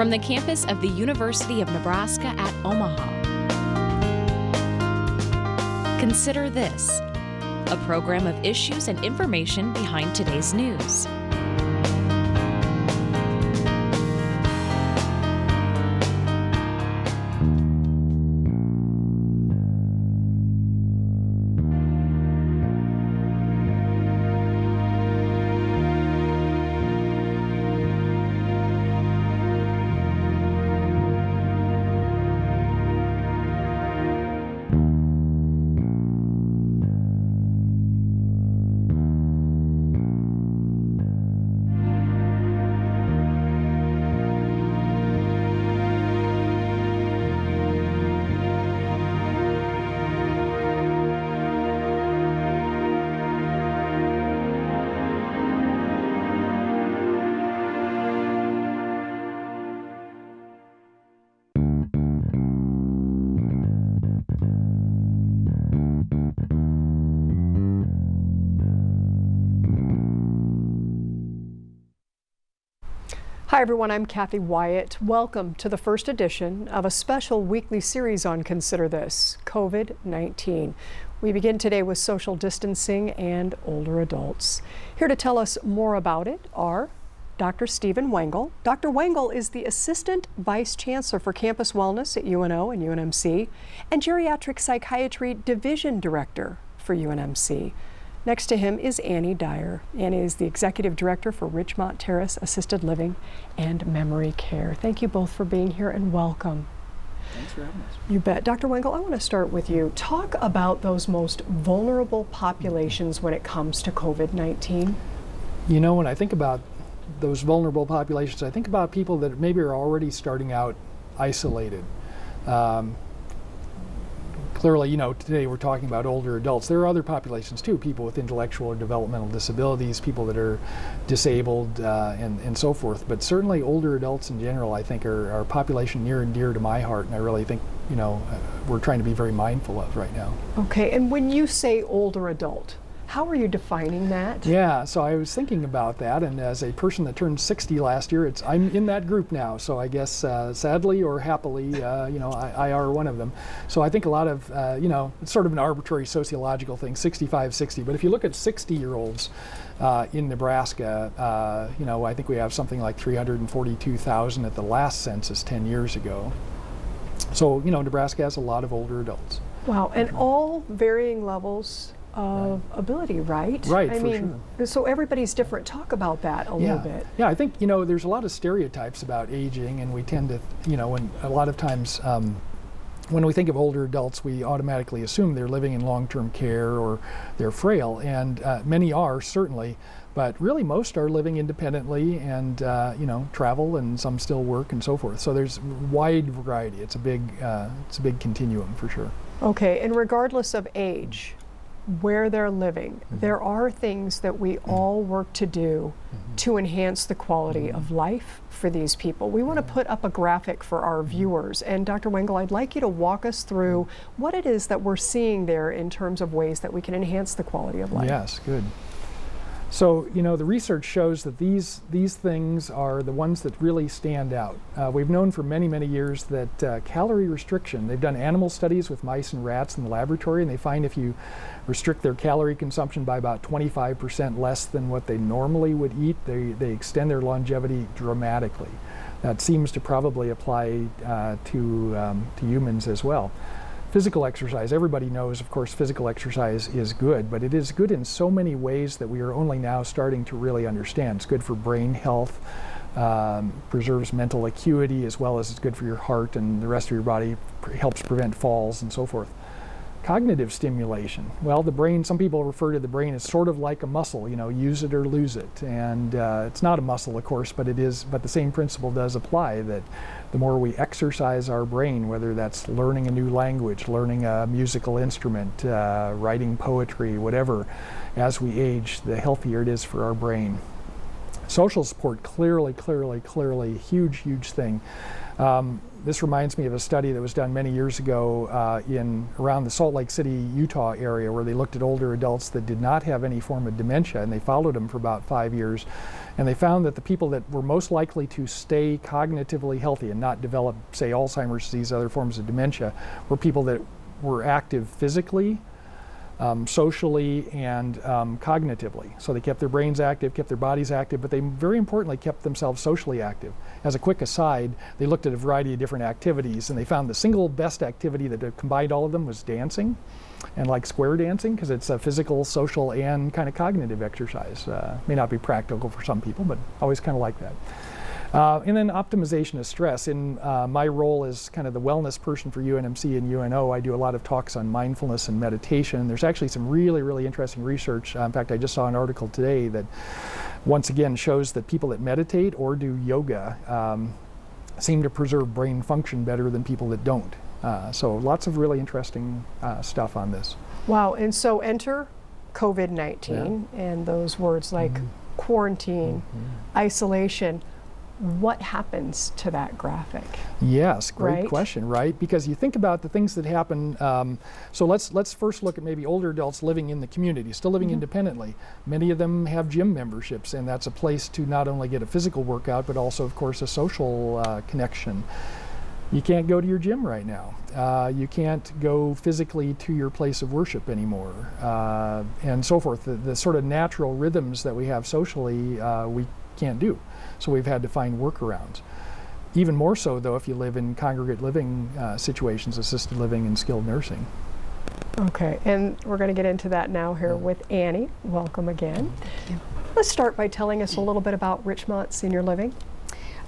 from the campus of the University of Nebraska at Omaha. Consider This, a program of issues and information behind today's news. Hi everyone, I'm Kathy Wyatt. Welcome to the first edition of a special weekly series on Consider This, COVID-19. We begin today with social distancing and older adults. Here to tell us more about it are Dr. Stephen Wengel. Dr. Wengel is the Assistant Vice Chancellor for Campus Wellness at UNO and UNMC and Geriatric Psychiatry Division Director for UNMC. Next to him is Annie Dyer. Annie is the Executive Director for Richmont Terrace Assisted Living and Memory Care. Thank you both for being here and welcome. Thanks for having us. You bet. Dr. Wengel, I want to start with you. Talk about those most vulnerable populations when it comes to COVID-19. You know, when I think about those vulnerable populations, I think about people that maybe are already starting out isolated. Clearly, you know, today we're talking about older adults. There are other populations too, people with intellectual or developmental disabilities, people that are disabled, and so forth. But certainly older adults in general, I think, are a population near and dear to my heart, and I really think, you know, we're trying to be very mindful of right now. Okay, and when you say older adult, how are you defining that? Yeah, so I was thinking about that, and as a person that turned 60 last year, I'm in that group now. So I guess sadly or happily, you know, I are one of them. So I think a lot of, you know, it's sort of an arbitrary sociological thing, 65, 60. But if you look at 60-year-olds in Nebraska, you know, I think we have something like 342,000 at the last census 10 years ago. So, you know, Nebraska has a lot of older adults. Wow, and all varying levels of ability, right? Right, I mean, sure. So everybody's different. Talk about that a little bit. Yeah, I think, you know, there's a lot of stereotypes about aging, and we tend to, you know, when a lot of times when we think of older adults, we automatically assume they're living in long-term care or they're frail, and many are, certainly, but really most are living independently and, you know, travel, and some still work and so forth. So there's wide variety. It's a big continuum for sure. Okay, and regardless of age, where they're living, there are things that we all work to do to enhance the quality of life for these people. We want to put up a graphic for our viewers, and Dr. Wengel, I'd like you to walk us through what it is that we're seeing there in terms of ways that we can enhance the quality of life. Yes, good. So, you know, the research shows that these things are the ones that really stand out. We've known for many, many years that calorie restriction, they've done animal studies with mice and rats in the laboratory, and they find if you restrict their calorie consumption by about 25% less than what they normally would eat, they extend their longevity dramatically. That seems to probably apply to humans as well. Physical exercise, everybody knows, of course, physical exercise is good, but it is good in so many ways that we are only now starting to really understand. It's good for brain health, preserves mental acuity, as well as it's good for your heart and the rest of your body, helps prevent falls and so forth. Cognitive stimulation. Well, the brain, some people refer to the brain as sort of like a muscle, you know, use it or lose it. And it's not a muscle, of course, but it is, but the same principle does apply, that the more we exercise our brain, whether that's learning a new language, learning a musical instrument, writing poetry, whatever, as we age, the healthier it is for our brain. Social support, clearly, huge thing. This reminds me of a study that was done many years ago in around the Salt Lake City, Utah area, where they looked at older adults that did not have any form of dementia, and they followed them for about 5 years. And they found that the people that were most likely to stay cognitively healthy and not develop, say, Alzheimer's disease, other forms of dementia, were people that were active physically, socially, and cognitively. So they kept their brains active, kept their bodies active, but they very importantly kept themselves socially active. As a quick aside, they looked at a variety of different activities, and they found the single best activity that combined all of them was dancing, and like square dancing, because it's a physical, social, and kind of cognitive exercise. May not be practical for some people, but always kind of like that. And then optimization of stress. In my role as kind of the wellness person for UNMC and UNO, I do a lot of talks on mindfulness and meditation. There's actually some really, really interesting research. In fact, I just saw an article today that once again shows that people that meditate or do yoga seem to preserve brain function better than people that don't. So lots of really interesting stuff on this. Wow, and so enter COVID-19 and those words like quarantine, isolation. What happens to that graphic? Yes, great question, right? Because you think about the things that happen. So let's first look at maybe older adults living in the community, still living independently. Many of them have gym memberships, and that's a place to not only get a physical workout, but also, of course, a social connection. You can't go to your gym right now. You can't go physically to your place of worship anymore, and so forth. The sort of natural rhythms that we have socially, we can't do. So we've had to find workarounds. Even more so, though, if you live in congregate living situations, assisted living and skilled nursing. Okay, and we're going to get into that now here with Annie. Welcome again. Thank you. Let's start by telling us a little bit about Richmont Senior Living.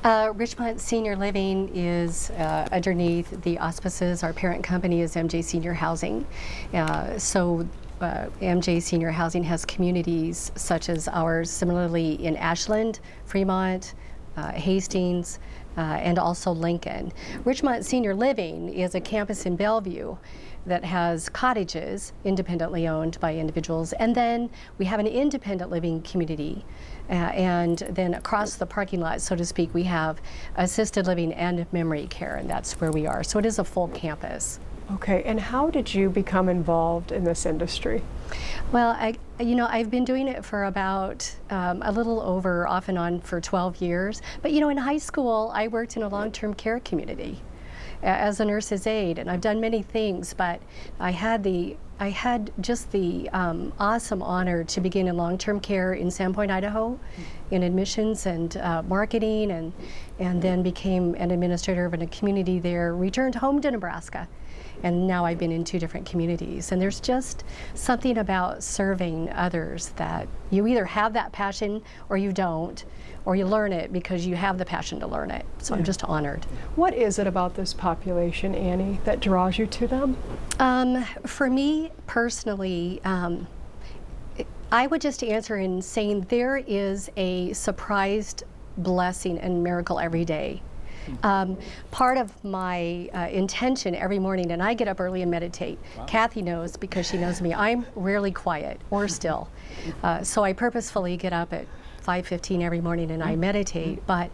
Richmont Senior Living is underneath the auspices. Our parent company is MJ Senior Housing. MJ Senior Housing has communities such as ours, similarly in Ashland, Fremont, Hastings, and also Lincoln. Richmont Senior Living is a campus in Bellevue that has cottages independently owned by individuals, and then we have an independent living community, and then across the parking lot, so to speak, we have assisted living and memory care, and that's where we are. So it is a full campus. Okay, and how did you become involved in this industry? Well, I've been doing it for about a little over, off and on, for 12 years. But in high school, I worked in a long-term care community as a nurse's aide, and I've done many things. But I had just the awesome honor to begin in long-term care in Sandpoint, Idaho, in admissions and marketing, and then became an administrator of a community there. Returned home to Nebraska. And now I've been in 2 different communities. And there's just something about serving others that you either have that passion or you don't, or you learn it because you have the passion to learn it. So I'm just honored. What is it about this population, Annie, that draws you to them? For me personally, I would just answer in saying there is a surprised blessing and miracle every day. Part of my intention every morning, and I get up early and meditate. Wow. Kathy knows because she knows me. I'm rarely quiet or still. So I purposefully get up at 5:15 every morning and I meditate. But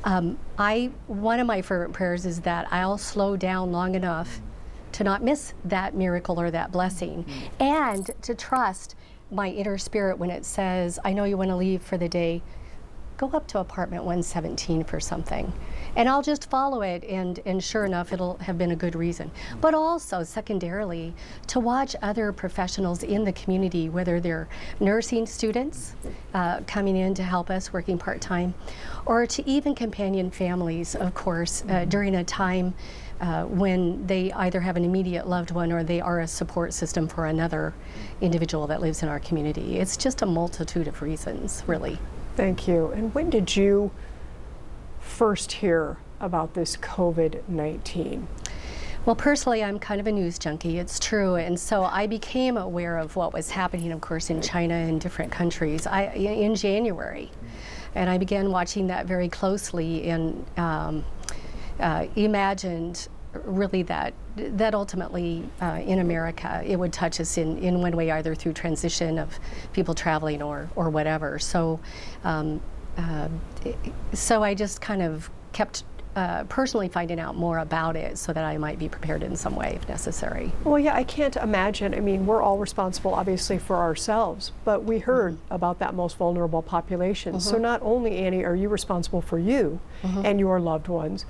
one of my fervent prayers is that I'll slow down long enough to not miss that miracle or that blessing, and to trust my inner spirit when it says, I know you want to leave for the day, go up to apartment 117 for something. And I'll just follow it, and sure enough, it'll have been a good reason. But also, secondarily, to watch other professionals in the community, whether they're nursing students coming in to help us, working part-time, or to even companion families, of course, during a time when they either have an immediate loved one or they are a support system for another individual that lives in our community. It's just a multitude of reasons, really. Thank you. And when did you first hear about this COVID-19? Well, personally, I'm kind of a news junkie, it's true, and so I became aware of what was happening, of course, in China and different countries in January, and I began watching that very closely and imagined really that ultimately in America it would touch us in one way, either through transition of people traveling or whatever. So I just kind of kept personally finding out more about it so that I might be prepared in some way if necessary. Well, yeah, I can't imagine. I mean, we're all responsible, obviously, for ourselves, but we heard about that most vulnerable population. So not only, Annie, are you responsible for you and your loved ones,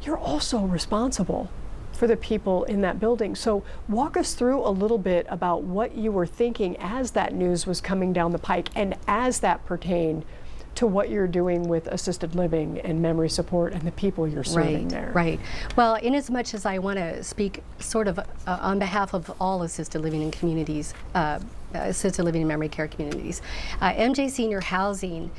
you're also responsible for the people in that building. So walk us through a little bit about what you were thinking as that news was coming down the pike and as that pertained to what you're doing with assisted living and memory support and the people you're serving there. Right. Well, in as much as I want to speak sort of on behalf of all assisted living in communities, assisted living and memory care communities, MJ Senior Housing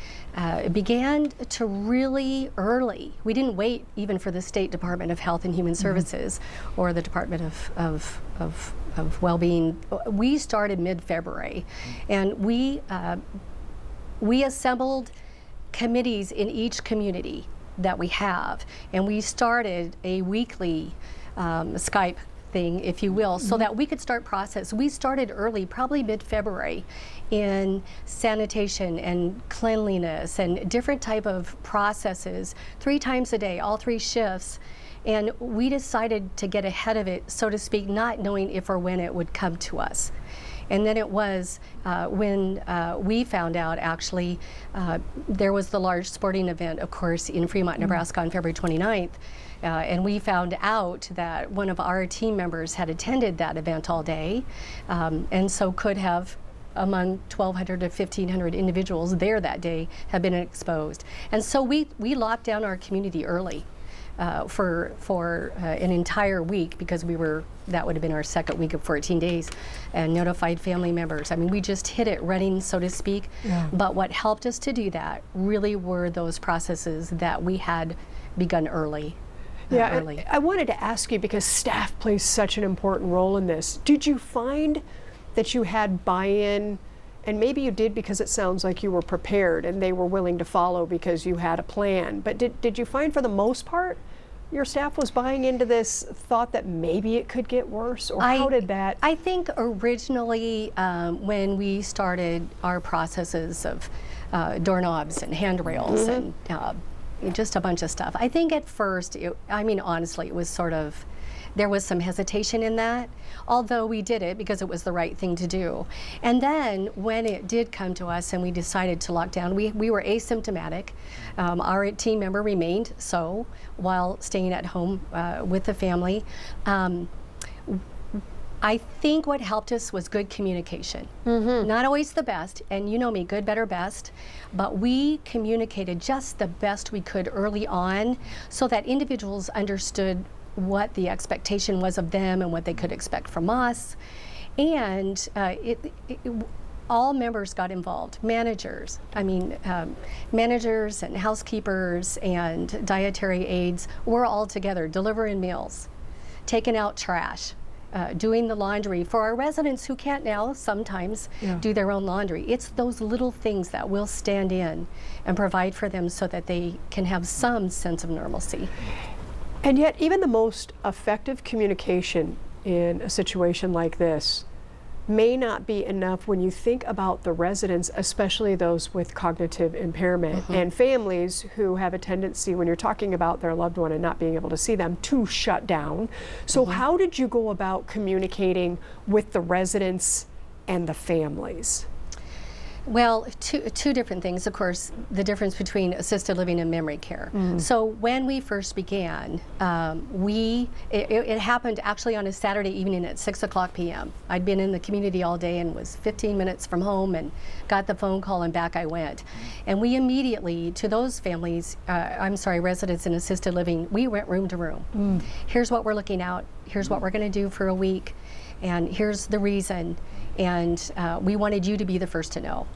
began to really early. We didn't wait even for the State Department of Health and Human Services or the Department of Well-being. We started mid-February, and we assembled committees in each community that we have, and we started a weekly Skype thing, if you will, so that we could start process. We started early, probably mid-February, in sanitation and cleanliness and different type of processes, 3 times a day, all 3 shifts. And we decided to get ahead of it, so to speak, not knowing if or when it would come to us. And then it was when we found out, actually, there was the large sporting event, of course, in Fremont, Nebraska on February 29th. And we found out that one of our team members had attended that event all day, and so could have, among 1,200 to 1,500 individuals there that day, have been exposed. And so we locked down our community early. For an entire week, because that would have been our second week of 14 days, and notified family members. I mean, we just hit it running, so to speak. Yeah. But what helped us to do that really were those processes that we had begun early. Yeah, I wanted to ask you, because staff plays such an important role in this. Did you find that you had buy-in? And maybe you did, because it sounds like you were prepared and they were willing to follow because you had a plan. But did you find, for the most part, your staff was buying into this thought that maybe it could get worse? Or how did that? I think originally when we started our processes of doorknobs and handrails and just a bunch of stuff, I think at first, honestly, it was sort of, there was some hesitation in that, although we did it because it was the right thing to do. And then when it did come to us and we decided to lock down, we were asymptomatic. Our team member remained so while staying at home with the family. I think what helped us was good communication. Not always the best, and you know me, good, better, best, but we communicated just the best we could early on so that individuals understood what the expectation was of them and what they could expect from us. And all members got involved. Managers, managers and housekeepers and dietary aides were all together, delivering meals, taking out trash, doing the laundry for our residents who can't now sometimes do their own laundry. It's those little things that will stand in and provide for them so that they can have some sense of normalcy. And yet, even the most effective communication in a situation like this may not be enough when you think about the residents, especially those with cognitive impairment and families who have a tendency, when you're talking about their loved one and not being able to see them, to shut down. So how did you go about communicating with the residents and the families? Well, two different things, of course, the difference between assisted living and memory care. So when we first began, it happened actually on a Saturday evening at 6:00 p.m. I'd been in the community all day and was 15 minutes from home and got the phone call and back I went. And we immediately, to those families, residents in assisted living, we went room to room. Here's what we're looking at, here's what we're gonna do for a week, and here's the reason. And we wanted you to be the first to know.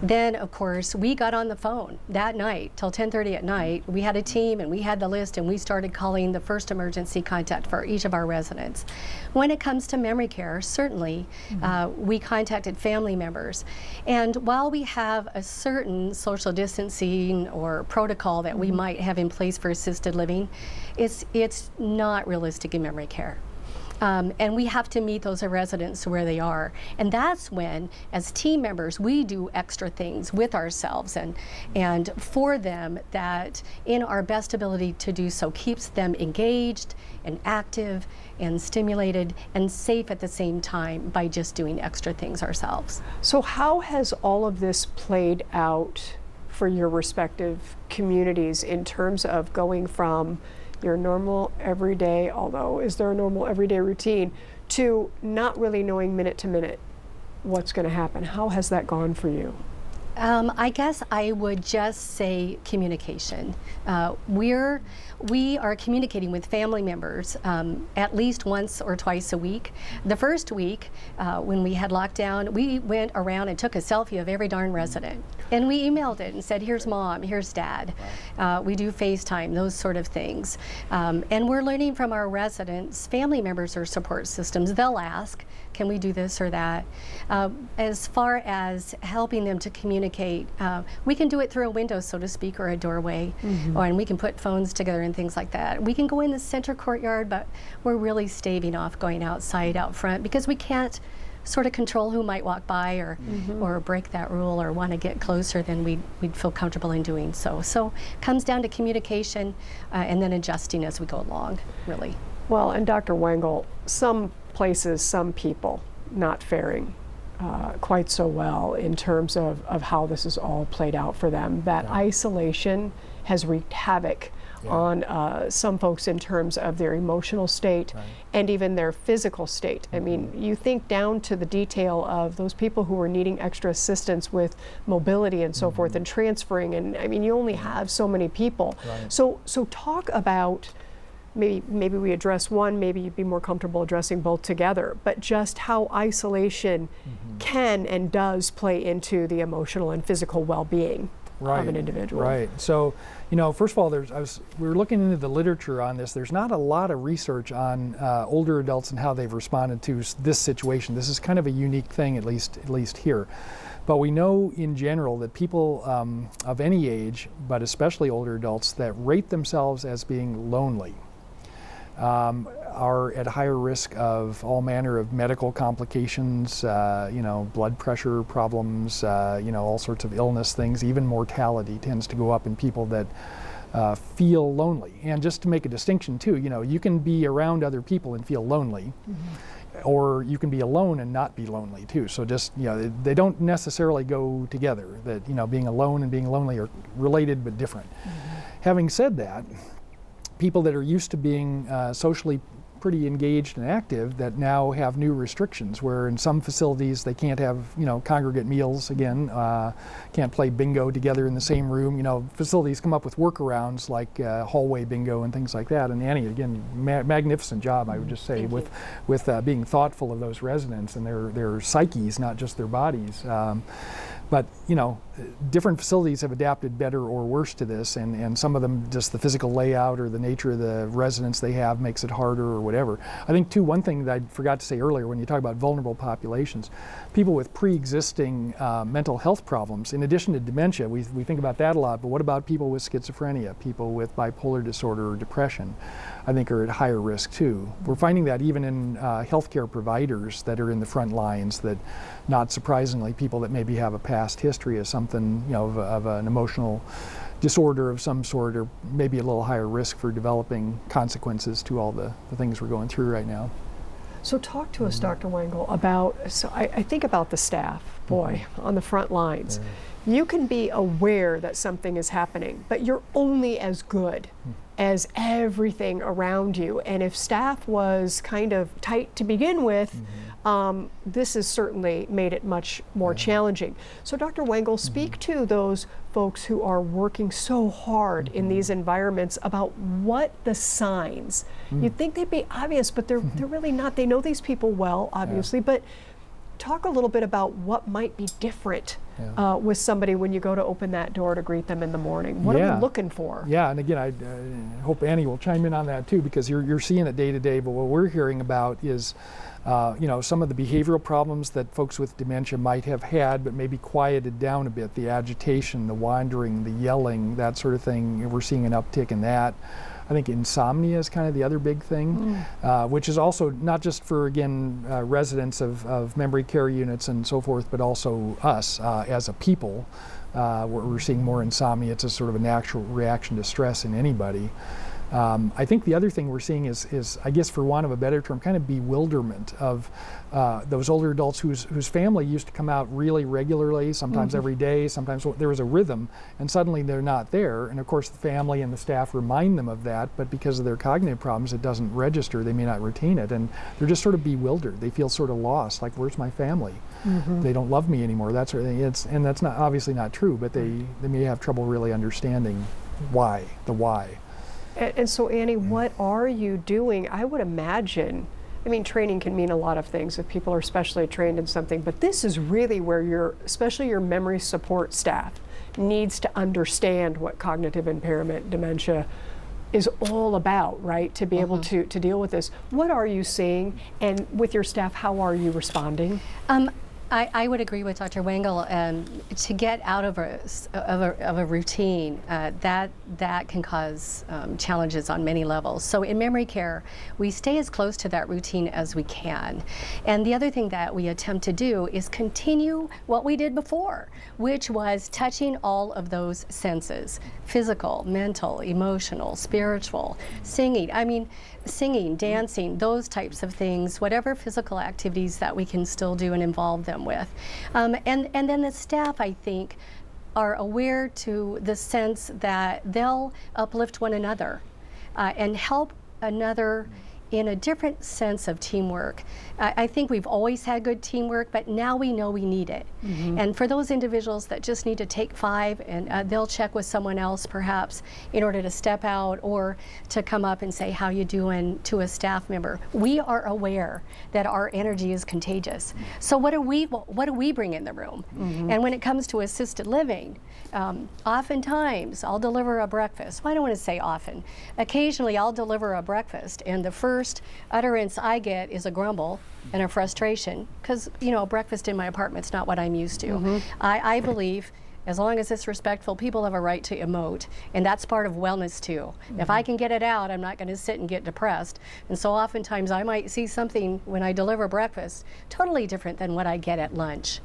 Then, of course, we got on the phone that night till 10:30 at night. We had a team and we had the list, and we started calling the first emergency contact for each of our residents. When it comes to memory care, certainly we contacted family members. And while we have a certain social distancing or protocol that we might have in place for assisted living, it's not realistic in memory care. And we have to meet those residents where they are. And that's when, as team members, we do extra things with ourselves and for them that, in our best ability to do so, keeps them engaged and active and stimulated and safe at the same time by just doing extra things ourselves. So how has all of this played out for your respective communities in terms of going from your normal everyday, although is there a normal everyday routine, to not really knowing minute to minute what's going to happen? How has that gone for you? I guess I would just say communication. We are communicating with family members at least once or twice a week. The first week, when we had lockdown, we went around and took a selfie of every darn resident. And we emailed it and said, here's mom, here's dad. We do FaceTime, those sort of things. And we're learning from our residents, family members or support systems. They'll ask, can we do this or that? As far as helping them to communicate, we can do it through a window, so to speak, or a doorway, and we can put phones together and things like that. We can go in the center courtyard, but we're really staving off going outside out front because we can't sort of control who might walk by or break that rule or want to get closer than we'd feel comfortable in doing so. So it comes down to communication and then adjusting as we go along, really. Well, and Dr. Wengel, some places, some people not faring quite so well in terms of how this is all played out for them. That isolation has wreaked havoc on some folks in terms of their emotional state and even their physical state. I mean, you think down to the detail of those people who are needing extra assistance with mobility and so forth and transferring, and I mean, you only have so many people. So talk about, maybe we address one, maybe you'd be more comfortable addressing both together, but just how isolation can and does play into the emotional and physical well-being of an individual. Right. So, you know, first of all, we were looking into the literature on this. There's not a lot of research on older adults and how they've responded to this situation. This is kind of a unique thing, at least here. But we know in general that people of any age, but especially older adults, that rate themselves as being lonely are at higher risk of all manner of medical complications, blood pressure problems, all sorts of illness things. Even mortality tends to go up in people that feel lonely. And just to make a distinction too, you can be around other people and feel lonely, or you can be alone and not be lonely too. So just, they don't necessarily go together. That, being alone and being lonely are related but different. Having said that, people that are used to being socially pretty engaged and active that now have new restrictions, where in some facilities they can't have congregate meals again, can't play bingo together in the same room. Facilities come up with workarounds like hallway bingo and things like that. And Annie, again, magnificent job, I would just say, with being thoughtful of those residents and their psyches, not just their bodies. But different facilities have adapted better or worse to this, and some of them, just the physical layout or the nature of the residents they have makes it harder or whatever. I think too, one thing that I forgot to say earlier when you talk about vulnerable populations, people with pre-existing mental health problems, in addition to dementia, we think about that a lot, but what about people with schizophrenia, people with bipolar disorder or depression, I think are at higher risk too. We're finding that even in healthcare providers that are in the front lines, that not surprisingly, people that maybe have a past history of something, of an emotional disorder of some sort, are maybe a little higher risk for developing consequences to all the things we're going through right now. So talk to us, Dr. Wengel, about, I think about the staff, on the front lines. You can be aware that something is happening, but you're only as good as everything around you. And if staff was kind of tight to begin with, this has certainly made it much more challenging. So Dr. Wengel, speak to those folks who are working so hard in these environments about what the signs. You'd think they'd be obvious, but they're really not. They know these people well, obviously, but talk a little bit about what might be different with somebody when you go to open that door to greet them in the morning. What are we looking for? Yeah, and again, I hope Annie will chime in on that too, because you're seeing it day to day, but what we're hearing about is some of the behavioral problems that folks with dementia might have had, but maybe quieted down a bit, the agitation, the wandering, the yelling, that sort of thing. We're seeing an uptick in that. I think insomnia is kind of the other big thing, which is also not just for, again, residents of memory care units and so forth, but also us as a people. We're seeing more insomnia. It's a sort of a natural reaction to stress in anybody. I think the other thing we're seeing is, I guess for want of a better term, kind of bewilderment of those older adults whose family used to come out really regularly, sometimes every day, sometimes there was a rhythm, and suddenly they're not there. And of course the family and the staff remind them of that, but because of their cognitive problems it doesn't register, they may not retain it, and they're just sort of bewildered. They feel sort of lost, like, where's my family? They don't love me anymore, that sort of thing. And that's not obviously not true, but they may have trouble really understanding why. And so, Annie, what are you doing? I would imagine, I mean, training can mean a lot of things if people are specially trained in something, but this is really where especially your memory support staff needs to understand what cognitive impairment, dementia is all about, right? To be able to deal with this. What are you seeing? And with your staff, how are you responding? I would agree with Dr. Wengel. To get out of a routine, that can cause challenges on many levels. So in memory care, we stay as close to that routine as we can. And the other thing that we attempt to do is continue what we did before, which was touching all of those senses: physical, mental, emotional, spiritual, singing. I mean, singing, dancing, those types of things, whatever physical activities that we can still do and involve them with. And then the staff, I think, are aware to the sense that they'll uplift one another and help another in a different sense of teamwork. I think we've always had good teamwork, but now we know we need it. And for those individuals that just need to take 5 and they'll check with someone else perhaps in order to step out or to come up and say, how you doing, to a staff member. We are aware that our energy is contagious. So what do we bring in the room? And when it comes to assisted living, oftentimes I'll deliver a breakfast. Well, I don't want to say often. Occasionally I'll deliver a breakfast, and the first utterance I get is a grumble and a frustration, because, you know, breakfast in my apartment's not what I'm used to. I believe as long as it's respectful, people have a right to emote, and that's part of wellness too. If I can get it out, I'm not going to sit and get depressed. And so oftentimes I might see something when I deliver breakfast totally different than what I get at lunch.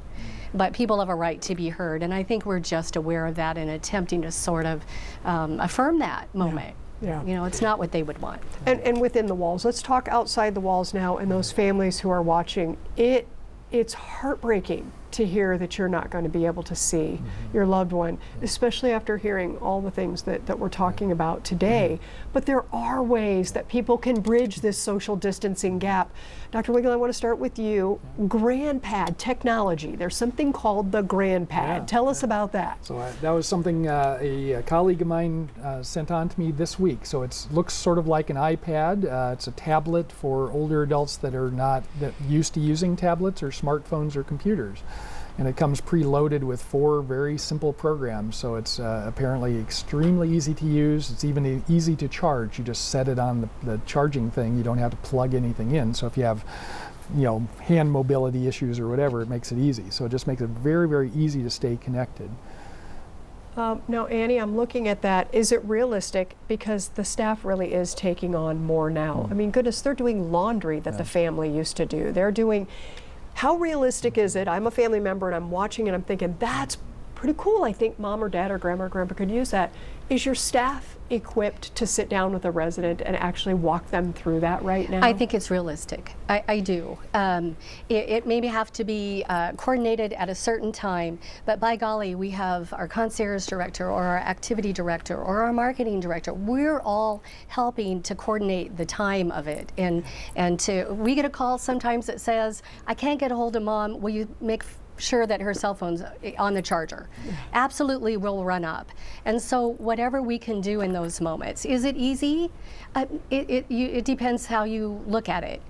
But people have a right to be heard, and I think we're just aware of that and attempting to sort of affirm that moment. Yeah. You know, it's not what they would want. And within the walls, let's talk outside the walls now, and those families who are watching. It's heartbreaking to hear that you're not going to be able to see your loved one, especially after hearing all the things that we're talking about today. But there are ways that people can bridge this social distancing gap. Dr. Wiggle, I want to start with you. GrandPad technology. There's something called the GrandPad. Tell us about that. So that was something a colleague of mine sent on to me this week. So it looks sort of like an iPad. It's a tablet for older adults that are not used to using tablets or smartphones or computers. And it comes preloaded with 4 very simple programs, so it's apparently extremely easy to use. It's even easy to charge. You just set it on the charging thing. You don't have to plug anything in. So if you have, you know, hand mobility issues or whatever, it makes it easy. So it just makes it very, very easy to stay connected. Now, Annie, I'm looking at that. Is it realistic? Because the staff really is taking on more now. I mean, goodness, they're doing laundry that the family used to do. They're doing. How realistic is it? I'm a family member and I'm watching and I'm thinking, that's pretty cool. I think mom or dad or grandma or grandpa could use that. Is your staff equipped to sit down with a resident and actually walk them through that right now? I think it's realistic. I do. It maybe have to be coordinated at a certain time, but by golly, we have our concierge director or our activity director or our marketing director. We're all helping to coordinate the time of it. And we get a call sometimes that says, I can't get a hold of mom, will you make sure that her cell phone's on the charger? Absolutely, will run up. And so whatever we can do in those moments. Is it easy? It depends how you look at it.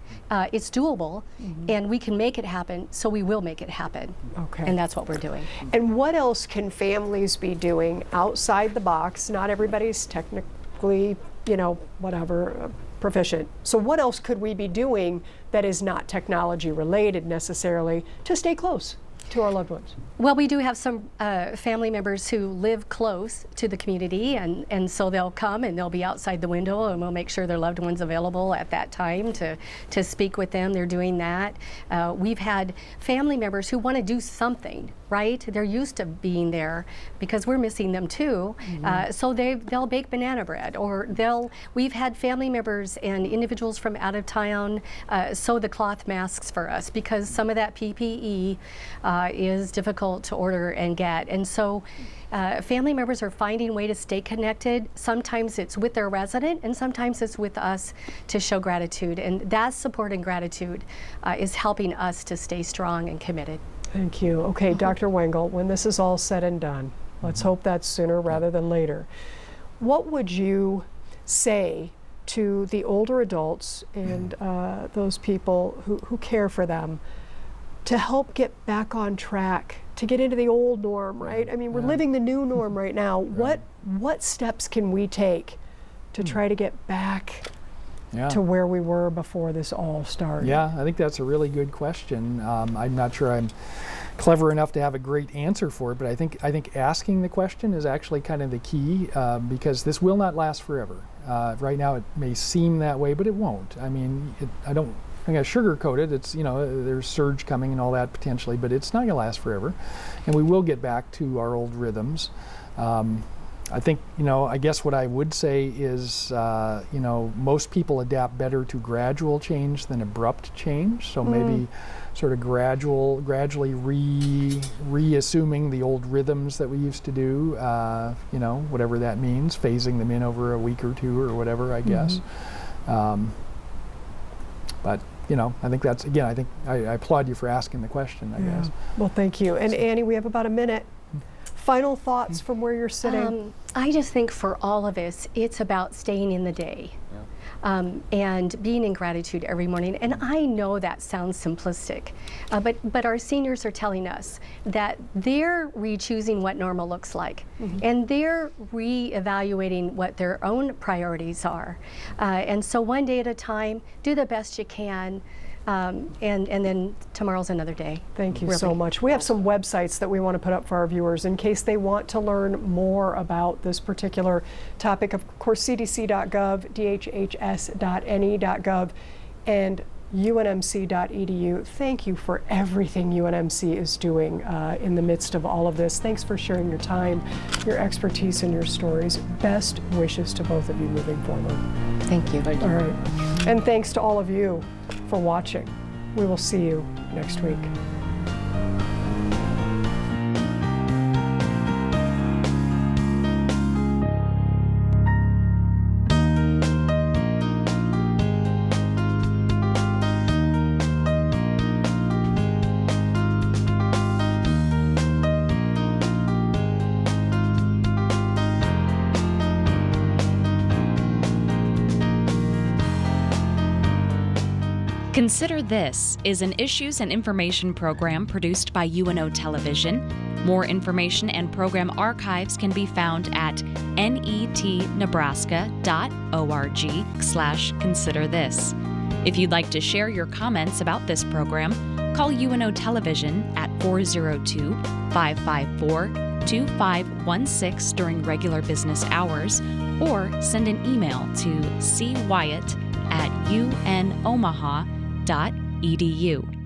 It's doable, and we can make it happen, so we will make it happen. Okay. And that's what we're doing. And what else can families be doing outside the box? Not everybody's technically, you know, whatever, proficient. So what else could we be doing that is not technology related necessarily to stay close? to our loved ones? Well, we do have some family members who live close to the community, and so they'll come and they'll be outside the window, and we'll make sure their loved one's available at that time to speak with them. They're doing that. We've had family members who want to do something, right? They're used to being there because we're missing them too. So they'll bake banana bread, or we've had family members and individuals from out of town sew the cloth masks for us, because some of that PPE is difficult to order and get. And so family members are finding a way to stay connected. Sometimes it's with their resident, and sometimes it's with us to show gratitude. And that support and gratitude is helping us to stay strong and committed. Thank you. Okay, Dr. Wengel, when this is all said and done, let's hope that's sooner rather than later, what would you say to the older adults and those people who care for them to help get back on track, to get into the old norm, right? I mean, we're living the new norm right now. What steps can we take to try to get back to where we were before this all started? Yeah, I think that's a really good question. I'm not sure I'm clever enough to have a great answer for it, but I think asking the question is actually kind of the key, because this will not last forever. Right now it may seem that way, but it won't. I mean, I'm going to sugarcoat it. It's, there's surge coming and all that potentially, but it's not going to last forever. And we will get back to our old rhythms. I think, I guess what I would say is, most people adapt better to gradual change than abrupt change. So maybe sort of gradually reassuming the old rhythms that we used to do, whatever that means, phasing them in over a week or two or whatever, I guess. But I think that's, again, I think I applaud you for asking the question, I guess. Well, thank you. And Annie, we have about a minute. Final thoughts from where you're sitting? I just think for all of us, it's about staying in the day. And being in gratitude every morning. And I know that sounds simplistic, but our seniors are telling us that they're re-choosing what normal looks like, and they're re-evaluating what their own priorities are. And so one day at a time, do the best you can. And then tomorrow's another day. Thank you so much. We have some websites that we want to put up for our viewers in case they want to learn more about this particular topic. Of course, cdc.gov, dhhs.ne.gov, and unmc.edu. Thank you for everything UNMC is doing in the midst of all of this. Thanks for sharing your time, your expertise, and your stories. Best wishes to both of you moving forward. Thank you. All right. And thanks to all of you for watching. We will see you next week. Consider This is an issues and information program produced by UNO Television. More information and program archives can be found at netnebraska.org/considerthis. If you'd like to share your comments about this program, call UNO Television at 402-554-2516 during regular business hours, or send an email to cwyatt@unomaha.edu.